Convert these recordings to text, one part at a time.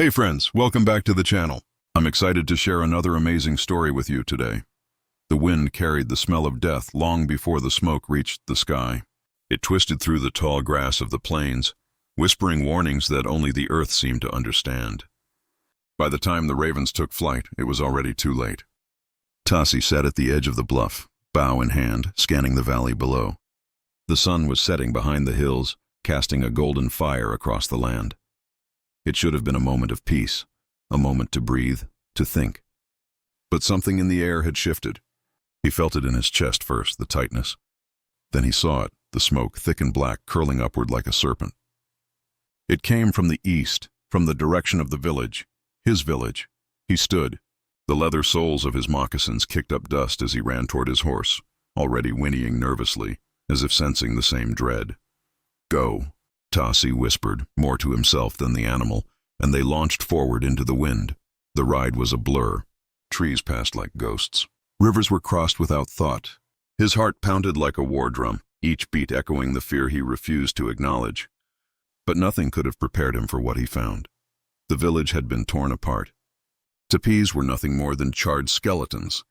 Hey friends, welcome back to the channel. I'm excited to share another amazing story with you today. The wind carried the smell of death long before the smoke reached the sky. It twisted through the tall grass of the plains, whispering warnings that only the earth seemed to understand. By the time the ravens took flight, it was already too late. Tasi sat at the edge of the bluff, bow in hand, scanning the valley below. The sun was setting behind the hills, casting a golden fire across the land. It should have been a moment of peace, a moment to breathe, to think. But something in the air had shifted. He felt it in his chest first, the tightness. Then he saw it, the smoke, thick and black, curling upward like a serpent. It came from the east, from the direction of the village, his village. He stood. The leather soles of his moccasins kicked up dust as he ran toward his horse, already whinnying nervously, as if sensing the same dread. "Go," Tasi whispered, more to himself than the animal, and they launched forward into the wind. The ride was a blur. Trees passed like ghosts. Rivers were crossed without thought. His heart pounded like a war drum, each beat echoing the fear he refused to acknowledge. But nothing could have prepared him for what he found. The village had been torn apart. Tepees were nothing more than charred skeletons.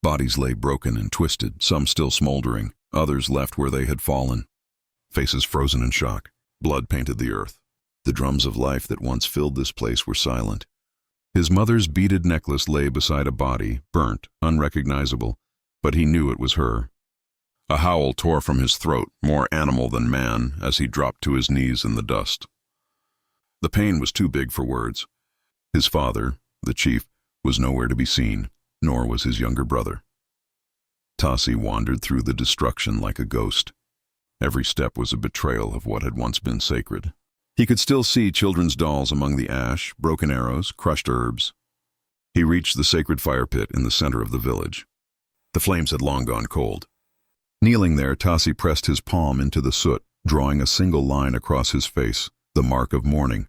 Bodies lay broken and twisted, some still smoldering, others left where they had fallen. Faces frozen in shock. Blood painted the earth. The drums of life that once filled this place were silent. His mother's beaded necklace lay beside a body, burnt, unrecognizable, but he knew it was her. A howl tore from his throat, more animal than man, as he dropped to his knees in the dust. The pain was too big for words. His father, the chief, was nowhere to be seen, nor was his younger brother. Tasi wandered through the destruction like a ghost. Every step was a betrayal of what had once been sacred. He could still see children's dolls among the ash, broken arrows, crushed herbs. He reached the sacred fire pit in the center of the village. The flames had long gone cold. Kneeling there, Tasi pressed his palm into the soot, drawing a single line across his face, the mark of mourning.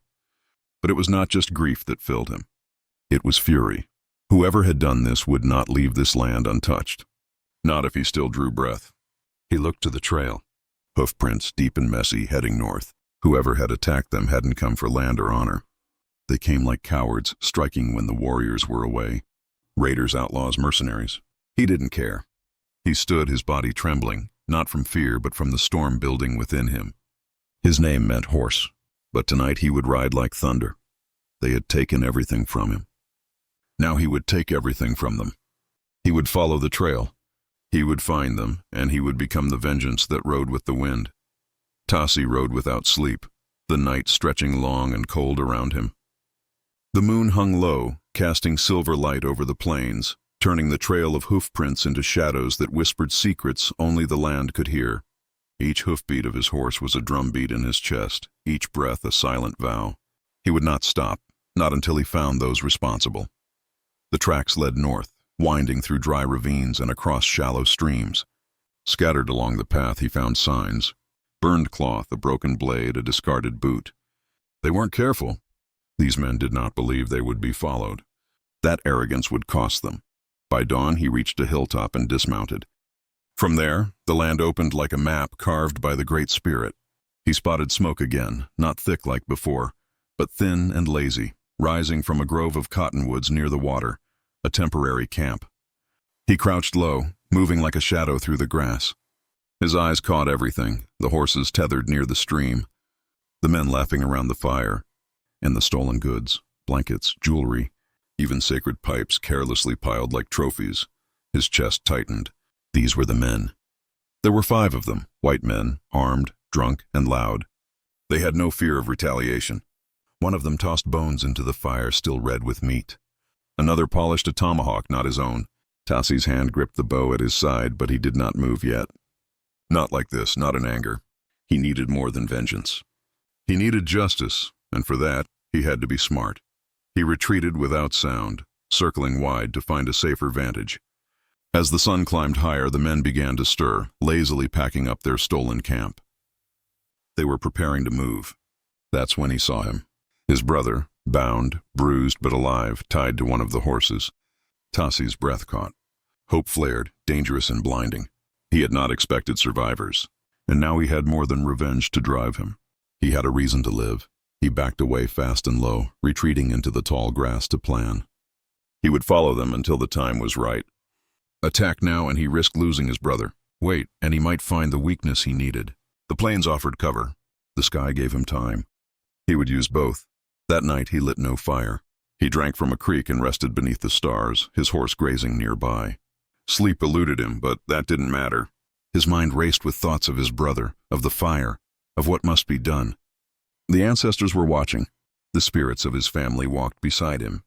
But it was not just grief that filled him. It was fury. Whoever had done this would not leave this land untouched. Not if he still drew breath. He looked to the trail. Hoofprints, deep and messy, heading north. Whoever had attacked them hadn't come for land or honor. They came like cowards, striking when the warriors were away. Raiders, outlaws, mercenaries. He didn't care. He stood, his body trembling, not from fear but from the storm building within him. His name meant horse, but tonight he would ride like thunder. They had taken everything from him. Now he would take everything from them. He would follow the trail. He would find them, and he would become the vengeance that rode with the wind. Tasi rode without sleep, the night stretching long and cold around him. The moon hung low, casting silver light over the plains, turning the trail of hoofprints into shadows that whispered secrets only the land could hear. Each hoofbeat of his horse was a drumbeat in his chest, each breath a silent vow. He would not stop, not until he found those responsible. The tracks led north, winding through dry ravines and across shallow streams. Scattered along the path he found signs. Burned cloth, a broken blade, a discarded boot. They weren't careful. These men did not believe they would be followed. That arrogance would cost them. By dawn he reached a hilltop and dismounted. From there, the land opened like a map carved by the Great Spirit. He spotted smoke again, not thick like before, but thin and lazy, rising from a grove of cottonwoods near the water. A temporary camp. He crouched low, moving like a shadow through the grass. His eyes caught everything, the horses tethered near the stream, the men laughing around the fire, and the stolen goods, blankets, jewelry, even sacred pipes carelessly piled like trophies. His chest tightened. These were the men. There were 5 of them, white men, armed, drunk, and loud. They had no fear of retaliation. One of them tossed bones into the fire still red with meat. Another polished a tomahawk, not his own. Tasi's hand gripped the bow at his side, but he did not move yet. Not like this, not in anger. He needed more than vengeance. He needed justice, and for that, he had to be smart. He retreated without sound, circling wide to find a safer vantage. As the sun climbed higher, the men began to stir, lazily packing up their stolen camp. They were preparing to move. That's when he saw him. His brother, bound, bruised but alive, tied to one of the horses. Tasi's breath caught. Hope flared, dangerous and blinding. He had not expected survivors, and now he had more than revenge to drive him. He had a reason to live. He backed away fast and low, retreating into the tall grass to plan. He would follow them until the time was right. Attack now and he risked losing his brother. Wait, and he might find the weakness he needed. The plains offered cover. The sky gave him time. He would use both. That night he lit no fire. He drank from a creek and rested beneath the stars, his horse grazing nearby. Sleep eluded him, but that didn't matter. His mind raced with thoughts of his brother, of the fire, of what must be done. The ancestors were watching. The spirits of his family walked beside him.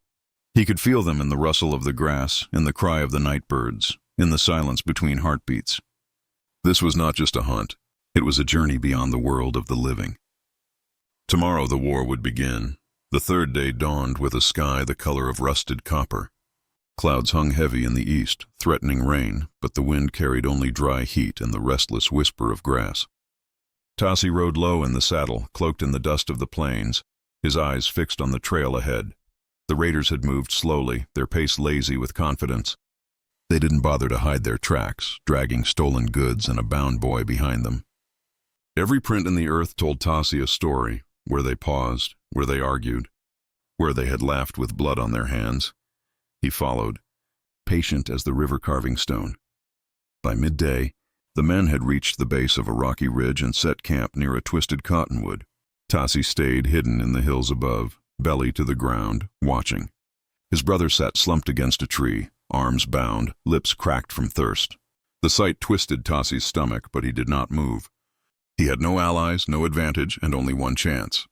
He could feel them in the rustle of the grass, in the cry of the night birds, in the silence between heartbeats. This was not just a hunt. It was a journey beyond the world of the living. Tomorrow the war would begin. The third day dawned with a sky the color of rusted copper. Clouds hung heavy in the east, threatening rain, but the wind carried only dry heat and the restless whisper of grass. Tasi rode low in the saddle, cloaked in the dust of the plains, his eyes fixed on the trail ahead. The raiders had moved slowly, their pace lazy with confidence. They didn't bother to hide their tracks, dragging stolen goods and a bound boy behind them. Every print in the earth told Tasi a story, where they paused, where they argued, where they had laughed with blood on their hands. He followed, patient as the river carving stone. By midday, the men had reached the base of a rocky ridge and set camp near a twisted cottonwood. Tasi stayed hidden in the hills above, belly to the ground, watching. His brother sat slumped against a tree, arms bound, lips cracked from thirst. The sight twisted Tasi's stomach, but he did not move. He had no allies, no advantage, and only one chance.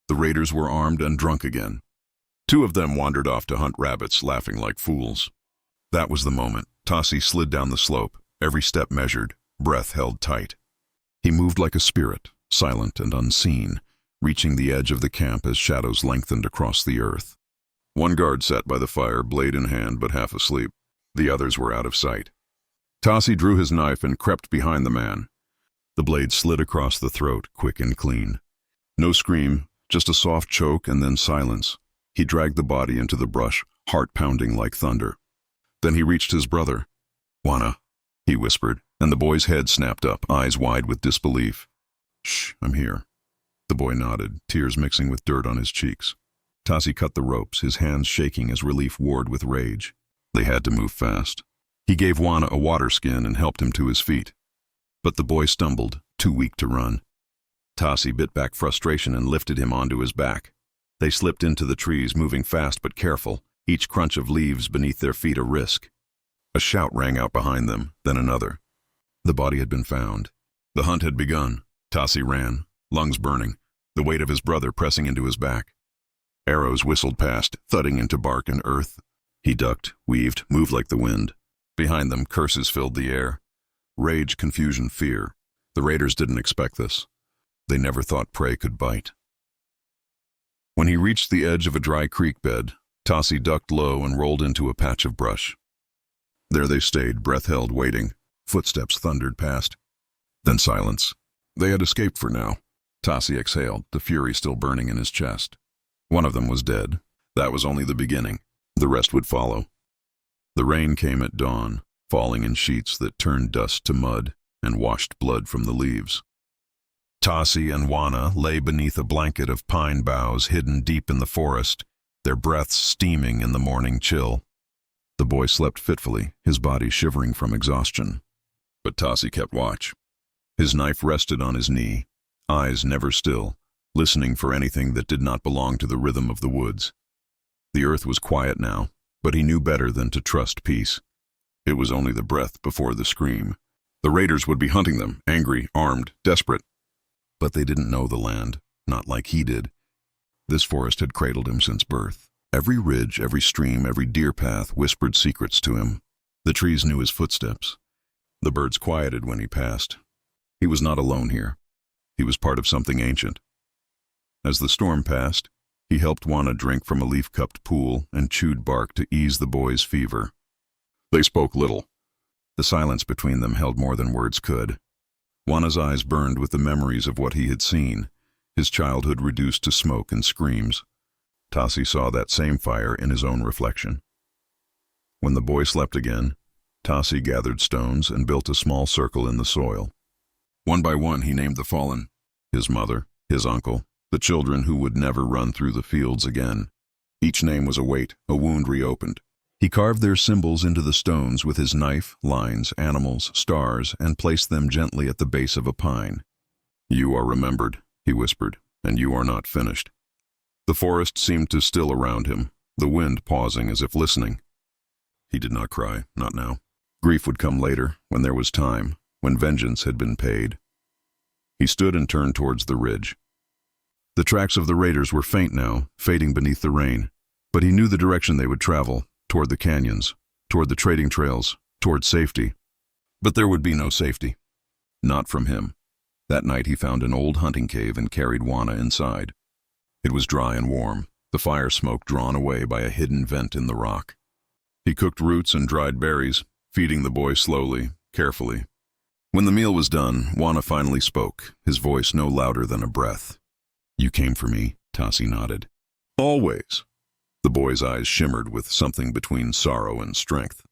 The raiders were armed and drunk again. Two of them wandered off to hunt rabbits, laughing like fools. That was the moment. Tasi slid down the slope, every step measured, breath held tight. He moved like a spirit, silent and unseen, reaching the edge of the camp as shadows lengthened across the earth. One guard sat by the fire, blade in hand but half asleep. The others were out of sight. Tasi drew his knife and crept behind the man. The blade slid across the throat, quick and clean. No scream, just a soft choke and then silence. He dragged the body into the brush, heart pounding like thunder. Then he reached his brother. "Wana," he whispered, and the boy's head snapped up, eyes wide with disbelief. "Shh, I'm here." The boy nodded, tears mixing with dirt on his cheeks. Tasi cut the ropes, his hands shaking as relief warred with rage. They had to move fast. He gave Wana a water skin and helped him to his feet. But the boy stumbled, too weak to run. Tasi bit back frustration and lifted him onto his back. They slipped into the trees, moving fast but careful, each crunch of leaves beneath their feet a risk. A shout rang out behind them, then another. The body had been found. The hunt had begun. Tasi ran, lungs burning, the weight of his brother pressing into his back. Arrows whistled past, thudding into bark and earth. He ducked, weaved, moved like the wind. Behind them, curses filled the air. Rage, confusion, fear. The raiders didn't expect this. They never thought prey could bite. When he reached the edge of a dry creek bed, Tasi ducked low and rolled into a patch of brush. There they stayed, breath held, waiting. Footsteps thundered past. Then silence. They had escaped for now. Tasi exhaled, the fury still burning in his chest. One of them was dead. That was only the beginning. The rest would follow. The rain came at dawn, falling in sheets that turned dust to mud and washed blood from the leaves. Tasi and Wana lay beneath a blanket of pine boughs hidden deep in the forest, their breaths steaming in the morning chill. The boy slept fitfully, his body shivering from exhaustion. But Tasi kept watch. His knife rested on his knee, eyes never still, listening for anything that did not belong to the rhythm of the woods. The earth was quiet now, but he knew better than to trust peace. It was only the breath before the scream. The raiders would be hunting them, angry, armed, desperate. But they didn't know the land, not like he did. This forest had cradled him since birth. Every ridge, every stream, every deer path whispered secrets to him. The trees knew his footsteps. The birds quieted when he passed. He was not alone here. He was part of something ancient. As the storm passed, he helped Wana drink from a leaf-cupped pool and chewed bark to ease the boy's fever. They spoke little. The silence between them held more than words could. Wana's eyes burned with the memories of what he had seen, his childhood reduced to smoke and screams. Tasi saw that same fire in his own reflection. When the boy slept again, Tasi gathered stones and built a small circle in the soil. One by one he named the fallen, his mother, his uncle, the children who would never run through the fields again. Each name was a weight, a wound reopened. He carved their symbols into the stones with his knife, lines, animals, stars, and placed them gently at the base of a pine. "You are remembered," he whispered, "and you are not finished." The forest seemed to still around him, the wind pausing as if listening. He did not cry, not now. Grief would come later, when there was time, when vengeance had been paid. He stood and turned towards the ridge. The tracks of the raiders were faint now, fading beneath the rain, but he knew the direction they would travel, toward the canyons, toward the trading trails, toward safety. But there would be no safety. Not from him. That night he found an old hunting cave and carried Juana inside. It was dry and warm, the fire smoke drawn away by a hidden vent in the rock. He cooked roots and dried berries, feeding the boy slowly, carefully. When the meal was done, Juana finally spoke, his voice no louder than a breath. "You came for me," Tasi nodded. "Always." The boy's eyes shimmered with something between sorrow and strength.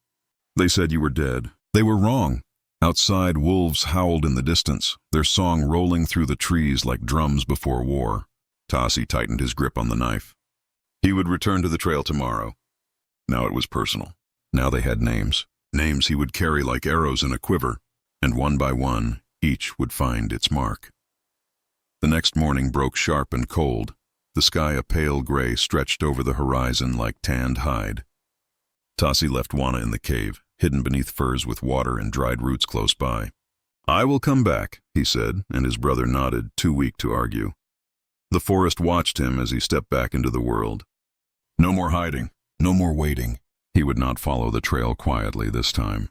"They said you were dead. They were wrong." Outside, wolves howled in the distance, their song rolling through the trees like drums before war. Tasi tightened his grip on the knife. He would return to the trail tomorrow. Now it was personal. Now they had names. Names he would carry like arrows in a quiver, and one by one, each would find its mark. The next morning broke sharp and cold. The sky a pale gray stretched over the horizon like tanned hide. Tasi left Juana in the cave, hidden beneath firs with water and dried roots close by. "I will come back," he said, and his brother nodded, too weak to argue. The forest watched him as he stepped back into the world. No more hiding, no more waiting. He would not follow the trail quietly this time.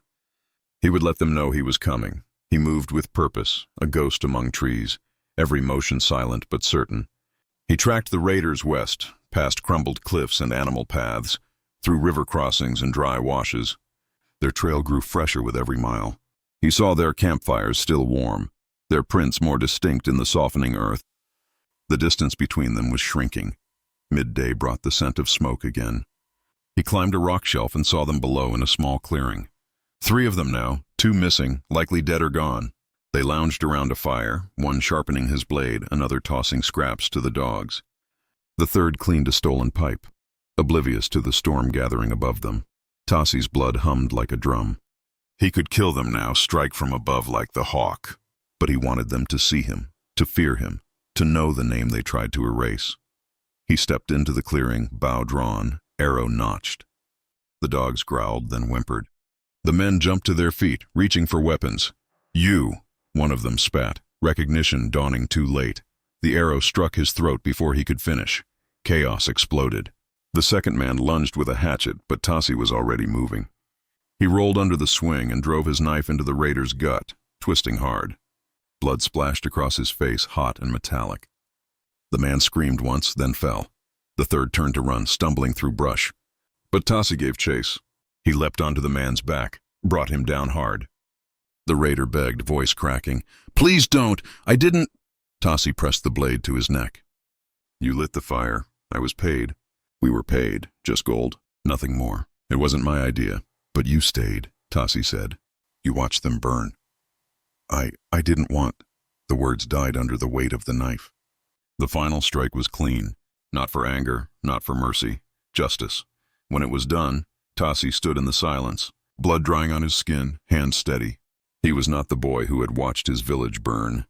He would let them know he was coming. He moved with purpose, a ghost among trees, every motion silent but certain. He tracked the raiders west, past crumbled cliffs and animal paths, through river crossings and dry washes. Their trail grew fresher with every mile. He saw their campfires still warm, their prints more distinct in the softening earth. The distance between them was shrinking. Midday brought the scent of smoke again. He climbed a rock shelf and saw them below in a small clearing. 3 of them now, 2 missing, likely dead or gone. They lounged around a fire, one sharpening his blade, another tossing scraps to the dogs. The third cleaned a stolen pipe, oblivious to the storm gathering above them. Tasi's blood hummed like a drum. He could kill them now, strike from above like the hawk. But he wanted them to see him, to fear him, to know the name they tried to erase. He stepped into the clearing, bow drawn, arrow notched. The dogs growled, then whimpered. The men jumped to their feet, reaching for weapons. "You!" one of them spat, recognition dawning too late. The arrow struck his throat before he could finish. Chaos exploded. The second man lunged with a hatchet, but Tasi was already moving. He rolled under the swing and drove his knife into the raider's gut, twisting hard. Blood splashed across his face, hot and metallic. The man screamed once, then fell. The third turned to run, stumbling through brush. But Tasi gave chase. He leapt onto the man's back, brought him down hard. The raider begged, voice cracking. "Please don't! I didn't—" Tasi pressed the blade to his neck. "You lit the fire. I was paid. We were paid, just gold, nothing more. It wasn't my idea. But you stayed," Tasi said. "You watched them burn." I didn't want—" The words died under the weight of the knife. The final strike was clean. Not for anger, not for mercy. Justice. When it was done, Tasi stood in the silence, blood drying on his skin, hands steady. He was not the boy who had watched his village burn.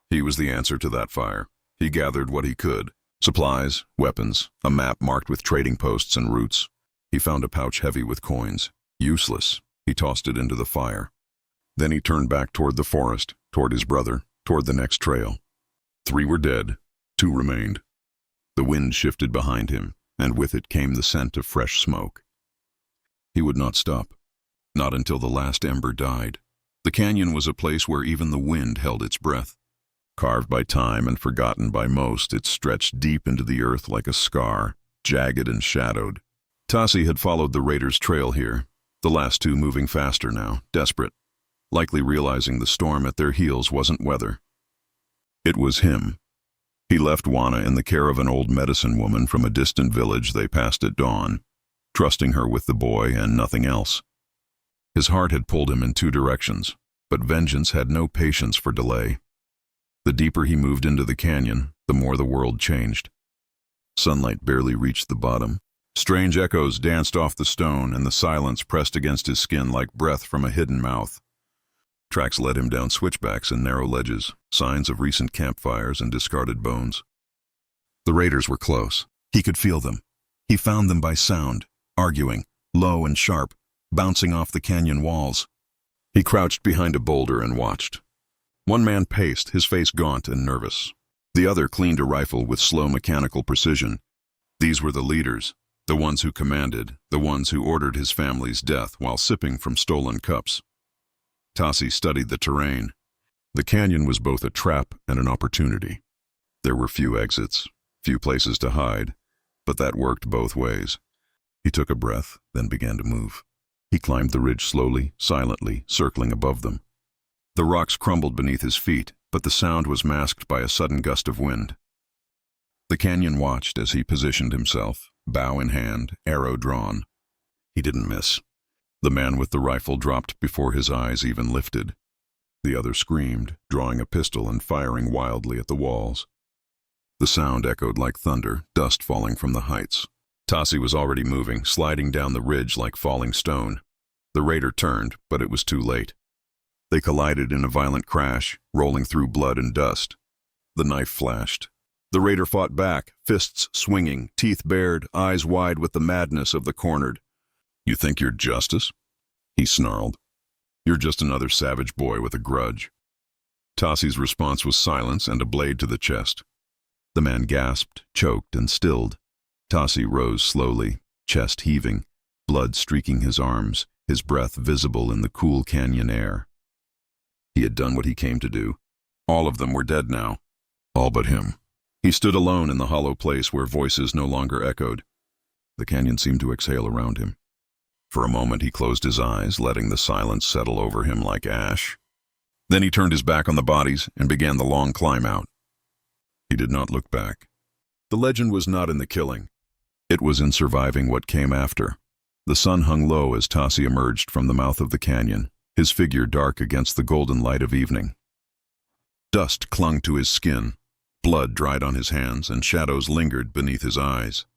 He was the answer to that fire. He gathered what he could. Supplies, weapons, a map marked with trading posts and routes. He found a pouch heavy with coins. Useless. He tossed it into the fire. Then he turned back toward the forest, toward his brother, toward the next trail. 3 were dead. 2 remained. The wind shifted behind him, and with it came the scent of fresh smoke. He would not stop. Not until the last ember died. The canyon was a place where even the wind held its breath. Carved by time and forgotten by most, it stretched deep into the earth like a scar, jagged and shadowed. Tasi had followed the raiders' trail here, the last 2 moving faster now, desperate, likely realizing the storm at their heels wasn't weather. It was him. He left Juana in the care of an old medicine woman from a distant village they passed at dawn, trusting her with the boy and nothing else. His heart had pulled him in 2 directions, but vengeance had no patience for delay. The deeper he moved into the canyon, the more the world changed. Sunlight barely reached the bottom. Strange echoes danced off the stone, and the silence pressed against his skin like breath from a hidden mouth. Tracks led him down switchbacks and narrow ledges, signs of recent campfires and discarded bones. The raiders were close. He could feel them. He found them by sound, arguing, low and sharp, bouncing off the canyon walls. He crouched behind a boulder and watched. One man paced, his face gaunt and nervous. The other cleaned a rifle with slow mechanical precision. These were the leaders, the ones who commanded, the ones who ordered his family's death while sipping from stolen cups. Tasi studied the terrain. The canyon was both a trap and an opportunity. There were few exits, few places to hide, but that worked both ways. He took a breath, then began to move. He climbed the ridge slowly, silently, circling above them. The rocks crumbled beneath his feet, but the sound was masked by a sudden gust of wind. The canyon watched as he positioned himself, bow in hand, arrow drawn. He didn't miss. The man with the rifle dropped before his eyes even lifted. The other screamed, drawing a pistol and firing wildly at the walls. The sound echoed like thunder, dust falling from the heights. Tasi was already moving, sliding down the ridge like falling stone. The raider turned, but it was too late. They collided in a violent crash, rolling through blood and dust. The knife flashed. The raider fought back, fists swinging, teeth bared, eyes wide with the madness of the cornered. "You think you're justice?" he snarled. "You're just another savage boy with a grudge." Tasi's response was silence and a blade to the chest. The man gasped, choked, and stilled. Tasi rose slowly, chest heaving, blood streaking his arms, his breath visible in the cool canyon air. He had done what he came to do. All of them were dead now. All but him. He stood alone in the hollow place where voices no longer echoed. The canyon seemed to exhale around him. For a moment he closed his eyes, letting the silence settle over him like ash. Then he turned his back on the bodies and began the long climb out. He did not look back. The legend was not in the killing. It was in surviving what came after. The sun hung low as Tasi emerged from the mouth of the canyon, his figure dark against the golden light of evening. Dust clung to his skin, blood dried on his hands, and shadows lingered beneath his eyes.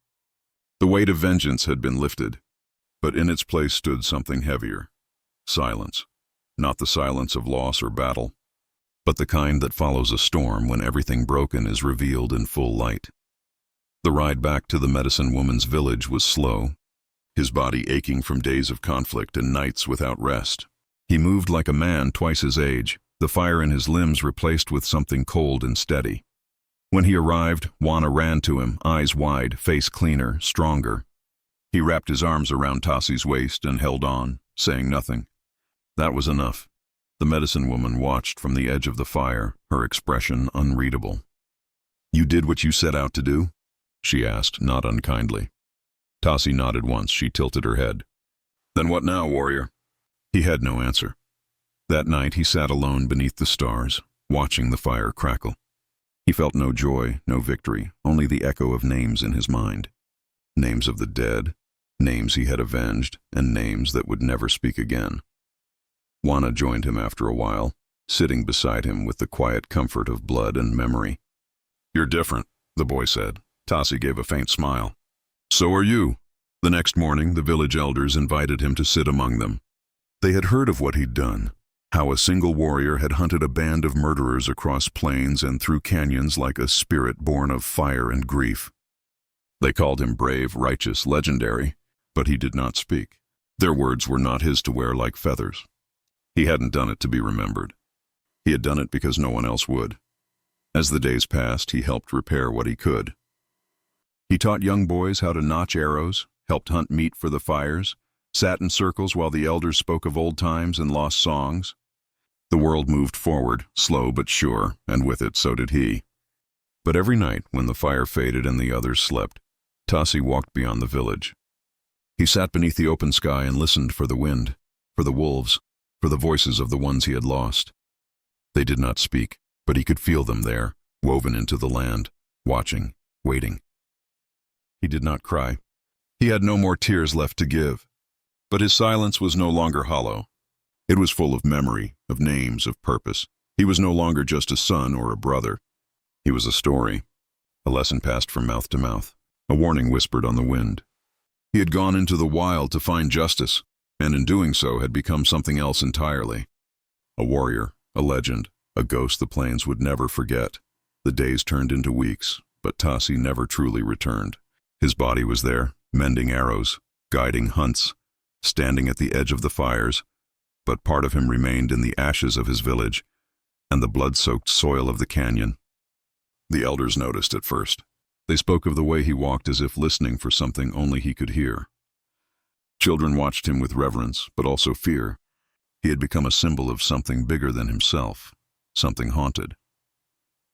The weight of vengeance had been lifted, but in its place stood something heavier. Silence. Not the silence of loss or battle, but the kind that follows a storm when everything broken is revealed in full light. The ride back to the medicine woman's village was slow, his body aching from days of conflict and nights without rest. He moved like a man twice his age, the fire in his limbs replaced with something cold and steady. When he arrived, Juana ran to him, eyes wide, face cleaner, stronger. He wrapped his arms around Tasi's waist and held on, saying nothing. That was enough. The medicine woman watched from the edge of the fire, her expression unreadable. "You did what you set out to do?" she asked, not unkindly. Tasi nodded once. She tilted her head. "Then what now, warrior?" He had no answer. That night he sat alone beneath the stars, watching the fire crackle. He felt no joy, no victory, only the echo of names in his mind. Names of the dead, names he had avenged, and names that would never speak again. Juana joined him after a while, sitting beside him with the quiet comfort of blood and memory. "You're different," the boy said. Tasi gave a faint smile. "So are you." The next morning, the village elders invited him to sit among them. They had heard of what he'd done, how a single warrior had hunted a band of murderers across plains and through canyons like a spirit born of fire and grief. They called him brave, righteous, legendary, but he did not speak. Their words were not his to wear like feathers. He hadn't done it to be remembered. He had done it because no one else would. As the days passed, he helped repair what he could. He taught young boys how to notch arrows, helped hunt meat for the fires, sat in circles while the elders spoke of old times and lost songs. The world moved forward, slow but sure, and with it so did he. But every night, when the fire faded and the others slept, Tasi walked beyond the village. He sat beneath the open sky and listened for the wind, for the wolves, for the voices of the ones he had lost. They did not speak, but he could feel them there, woven into the land, watching, waiting. He did not cry. He had no more tears left to give. But his silence was no longer hollow. It was full of memory, of names, of purpose. He He was no longer just a son or a brother. He was a story, a lesson passed from mouth to mouth, a warning whispered on the wind. He had gone into the wild to find justice, and in doing so had become something else entirely. A warrior, a legend, a ghost the plains would never forget. The days turned into weeks, but Tasi never truly returned. His body was there, mending arrows, guiding hunts, standing at the edge of the fires, but part of him remained in the ashes of his village and the blood-soaked soil of the canyon. The elders noticed at first. They spoke of the way he walked as if listening for something only he could hear. Children watched him with reverence, but also fear. He had become a symbol of something bigger than himself, something haunted.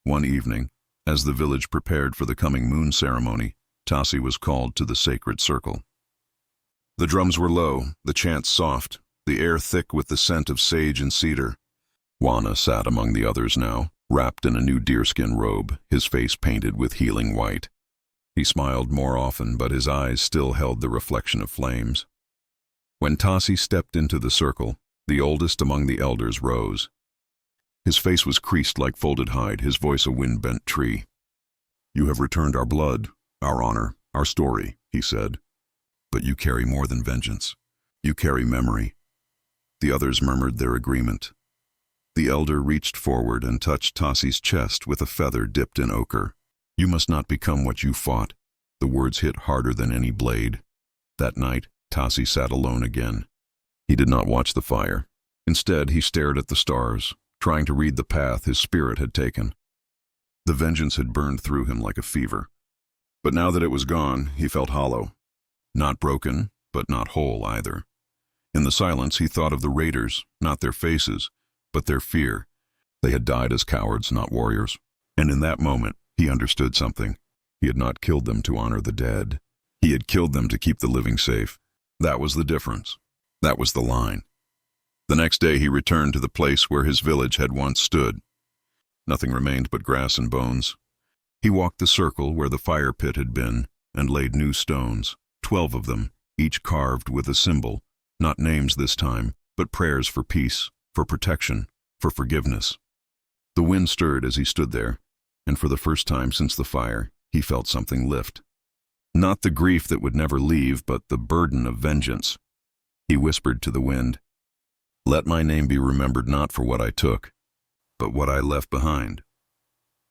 One evening, as the village prepared for the coming moon ceremony, Tasi was called to the sacred circle. The drums were low, the chants soft, the air thick with the scent of sage and cedar. Wana sat among the others now, wrapped in a new deerskin robe, his face painted with healing white. He smiled more often, but his eyes still held the reflection of flames. When Tasi stepped into the circle, the oldest among the elders rose. His face was creased like folded hide, his voice a wind-bent tree. "You have returned our blood, our honor, our story," he said. "But you carry more than vengeance. You carry memory." The others murmured their agreement. The elder reached forward and touched Tasi's chest with a feather dipped in ochre. "You must not become what you fought." The words hit harder than any blade. That night, Tasi sat alone again. He did not watch the fire. Instead, he stared at the stars, trying to read the path his spirit had taken. The vengeance had burned through him like a fever. But now that it was gone, he felt hollow. Not broken, but not whole either. In the silence, he thought of the raiders, not their faces, but their fear. They had died as cowards, not warriors. And in that moment, he understood something. He had not killed them to honor the dead. He had killed them to keep the living safe. That was the difference. That was the line. The next day, he returned to the place where his village had once stood. Nothing remained but grass and bones. He walked the circle where the fire pit had been and laid new stones, 12 of them, each carved with a symbol, not names this time, but prayers for peace, for protection, for forgiveness. The wind stirred as he stood there, and for the first time since the fire, he felt something lift. Not the grief that would never leave, but the burden of vengeance. He whispered to the wind, "Let my name be remembered not for what I took, but what I left behind."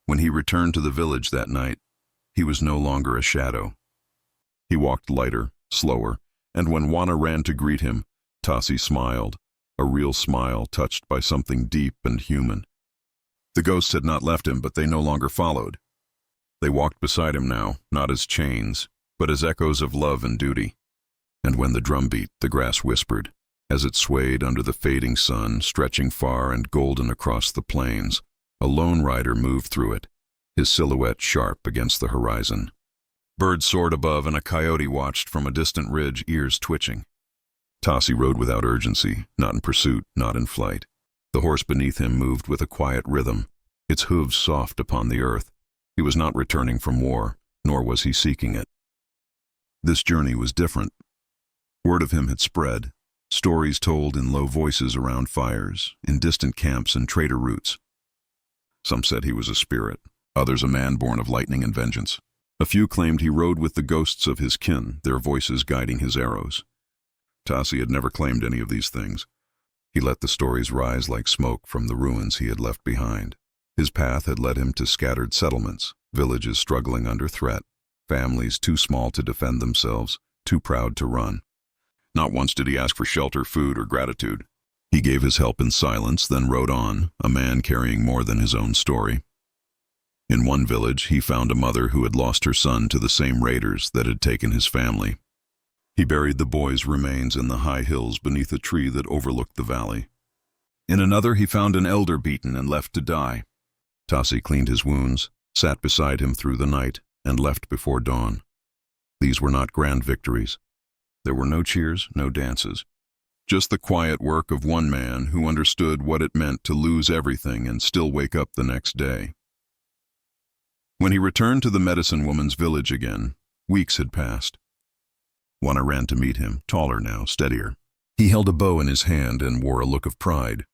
When he returned to the village that night, he was no longer a shadow. He walked lighter, slower, and when Wana ran to greet him, Tasi smiled, a real smile touched by something deep and human. The ghosts had not left him, but they no longer followed. They walked beside him now, not as chains, but as echoes of love and duty. And when the drum beat, the grass whispered, as it swayed under the fading sun, stretching far and golden across the plains. A lone rider moved through it, his silhouette sharp against the horizon. Birds soared above, and a coyote watched from a distant ridge, ears twitching. Tasi rode without urgency, not in pursuit, not in flight. The horse beneath him moved with a quiet rhythm, its hooves soft upon the earth. He was not returning from war, nor was he seeking it. This journey was different. Word of him had spread, stories told in low voices around fires, in distant camps and trader routes. Some said he was a spirit, others a man born of lightning and vengeance. A few claimed he rode with the ghosts of his kin, their voices guiding his arrows. Tasi had never claimed any of these things. He let the stories rise like smoke from the ruins he had left behind. His path had led him to scattered settlements, villages struggling under threat, families too small to defend themselves, too proud to run. Not once did he ask for shelter, food, or gratitude. He gave his help in silence, then rode on, a man carrying more than his own story. In one village, he found a mother who had lost her son to the same raiders that had taken his family. He buried the boy's remains in the high hills beneath a tree that overlooked the valley. In another, he found an elder beaten and left to die. Tasi cleaned his wounds, sat beside him through the night, and left before dawn. These were not grand victories. There were no cheers, no dances. Just the quiet work of one man who understood what it meant to lose everything and still wake up the next day. When he returned to the medicine woman's village again, weeks had passed. Wana ran to meet him, taller now, steadier. He held a bow in his hand and wore a look of pride.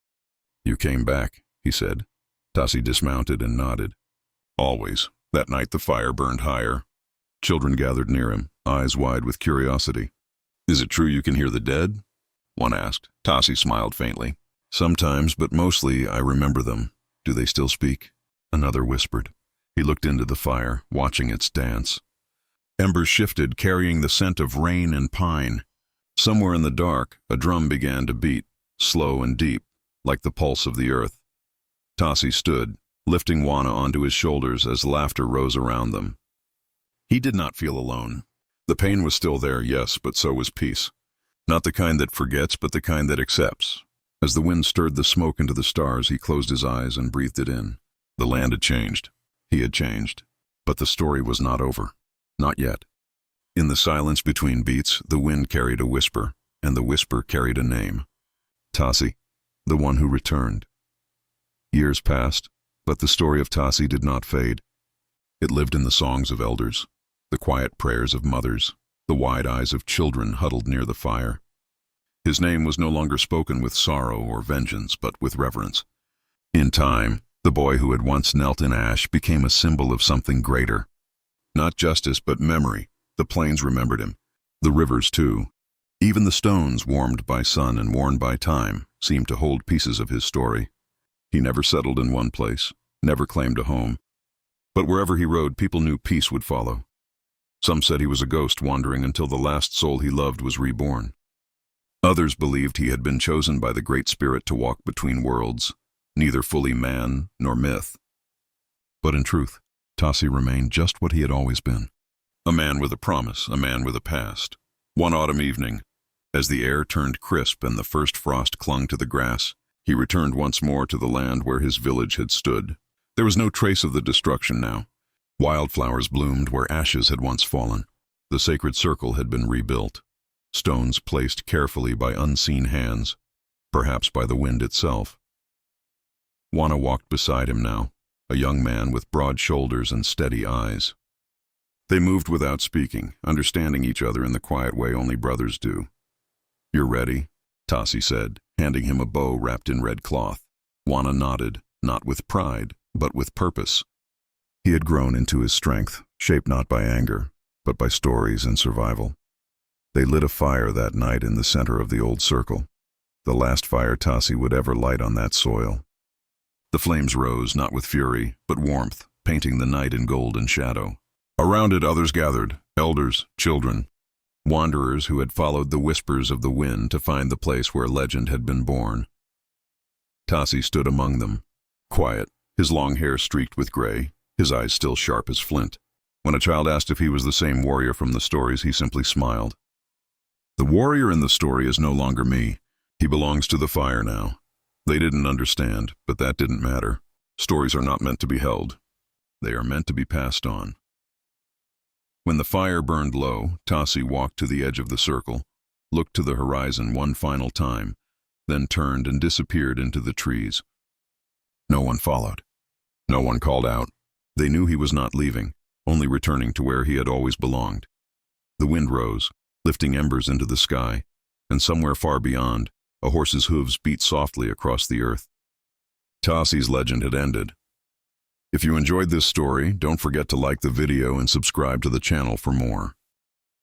"You came back," he said. Tasi dismounted and nodded. Always. That night the fire burned higher. Children gathered near him, eyes wide with curiosity. Is it true you can hear the dead? One asked. Tasi smiled faintly. Sometimes, but mostly I remember them. Do they still speak? Another whispered. He looked into the fire, watching its dance. Embers shifted, carrying the scent of rain and pine. Somewhere in the dark, a drum began to beat, slow and deep, like the pulse of the earth. Tasi stood, lifting Juana onto his shoulders as laughter rose around them. He did not feel alone. The pain was still there, yes, but so was peace. Not the kind that forgets, but the kind that accepts. As the wind stirred the smoke into the stars, he closed his eyes and breathed it in. The land had changed. He had changed. But the story was not over. Not yet. In the silence between beats, the wind carried a whisper, and the whisper carried a name. Tasi, the one who returned. Years passed, but the story of Tasi did not fade. It lived in the songs of elders, the quiet prayers of mothers, the wide eyes of children huddled near the fire. His name was no longer spoken with sorrow or vengeance, but with reverence. In time, the boy who had once knelt in ash became a symbol of something greater. Not justice, but memory. The plains remembered him. The rivers, too. Even the stones, warmed by sun and worn by time, seemed to hold pieces of his story. He never settled in one place, never claimed a home. But wherever he rode, people knew peace would follow. Some said he was a ghost wandering until the last soul he loved was reborn. Others believed he had been chosen by the Great Spirit to walk between worlds, neither fully man nor myth. But in truth, Tasi remained just what he had always been. A man with a promise, a man with a past. One autumn evening, as the air turned crisp and the first frost clung to the grass, he returned once more to the land where his village had stood. There was no trace of the destruction now. Wildflowers bloomed where ashes had once fallen. The sacred circle had been rebuilt. Stones placed carefully by unseen hands, perhaps by the wind itself. Juana walked beside him now, a young man with broad shoulders and steady eyes. They moved without speaking, understanding each other in the quiet way only brothers do. You're ready, Tasi said, handing him a bow wrapped in red cloth. Juana nodded, not with pride, but with purpose. He had grown into his strength, shaped not by anger, but by stories and survival. They lit a fire that night in the center of the old circle, the last fire Tasi would ever light on that soil. The flames rose, not with fury, but warmth, painting the night in gold and shadow. Around it others gathered, elders, children, wanderers who had followed the whispers of the wind to find the place where legend had been born. Tasi stood among them, quiet, his long hair streaked with gray, his eyes still sharp as flint. When a child asked if he was the same warrior from the stories, he simply smiled. The warrior in the story is no longer me. He belongs to the fire now. They didn't understand, but that didn't matter. Stories are not meant to be held. They are meant to be passed on. When the fire burned low, Tasi walked to the edge of the circle, looked to the horizon one final time, then turned and disappeared into the trees. No one followed. No one called out. They knew he was not leaving, only returning to where he had always belonged. The wind rose, lifting embers into the sky, and somewhere far beyond, a horse's hooves beat softly across the earth. Tasi's legend had ended. If you enjoyed this story, don't forget to like the video and subscribe to the channel for more.